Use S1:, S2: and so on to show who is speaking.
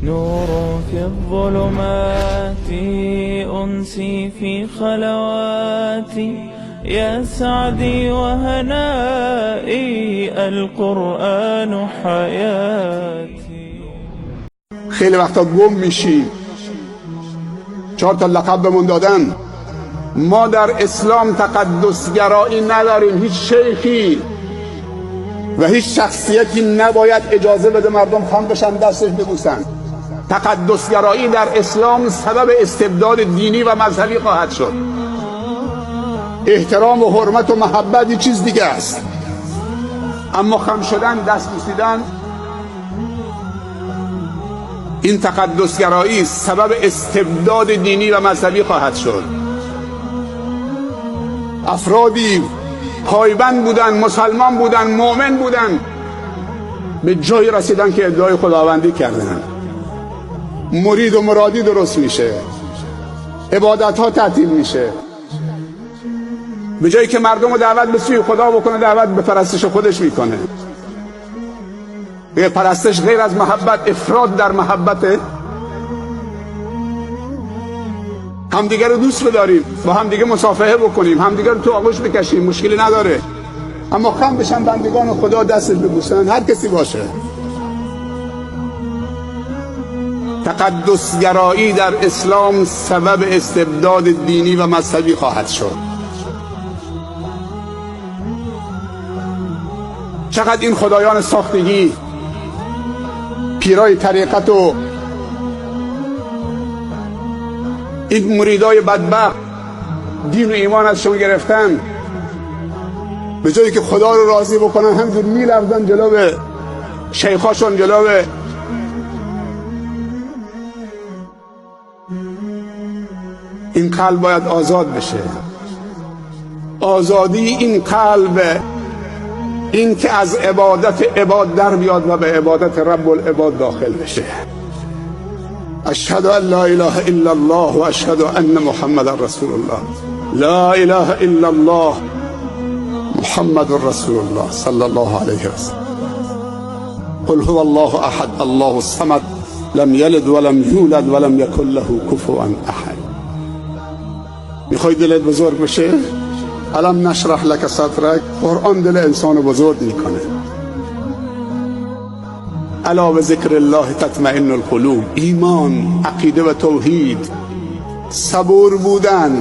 S1: نور في الظلمات أنسي في خلواتي يا سعدي وهنائي القرآن حياتي.
S2: خیلی وقتا گم میشیم. 4 تا لقب بهمون دادن. ما در اسلام تقدسگرایی نداریم. هیچ شیخی و هیچ شخصیتی نباید اجازه بده مردم خان بشن دستش ببوسن. تقدسگرایی در اسلام سبب استبداد دینی و مذهبی خواهد شد. احترام و حرمت و محبت یه چیز دیگه است، اما خم شدن، دست بوسیدن، این تقدسگرایی سبب استبداد دینی و مذهبی خواهد شد. افرادی پایبند بودن، مسلمان بودن، مؤمن بودن، به جایی رسیدن که ادعای خداوندی کردن. مرید و مرادی درست میشه، عبادت ها تعطیل میشه. به جایی که مردم رو دعوت به سوی خدا بکنه، دعوت به پرستش خودش میکنه. به پرستش غیر از محبت، افراد در محبته. همدیگه رو دوست بداریم، با همدیگه مصافحه بکنیم، همدیگه رو تو آغوش بکشیم، مشکلی نداره. اما خم بشن بندگان خدا دستش ببوسن، هر کسی باشه. تقدسگرایی در اسلام سبب استبداد دینی و مذهبی خواهد شد. چقدر این خدایان ساختگی، پیرای طریقت و این مریدای بدبخت دین و ایمان از شما گرفتن، به جایی که خدا رو راضی بکنن همینجور میلرزن جلو شیخاشون، جلو این قلب باید آزاد بشه. آزادی این قلب، این که از عبادت عباد در بیاد و به عبادت رب العباد داخل بشه. اشهد ان لا اله الا الله و اشهد ان محمد رسول الله. لا اله الا الله محمد رسول الله صلی الله علیه و سلم. قل هو الله احد الله الصمد لم یلد ولم یولد ولم یکن له کفوا احد. میخوای دلت بزرگ بشه؟ الم نشرح لك صدرک. قرآن دل انسان بزرگ میکنه. الا بذکر الله تطمئن القلوب. ایمان، عقیده و توحید، صبور بودن.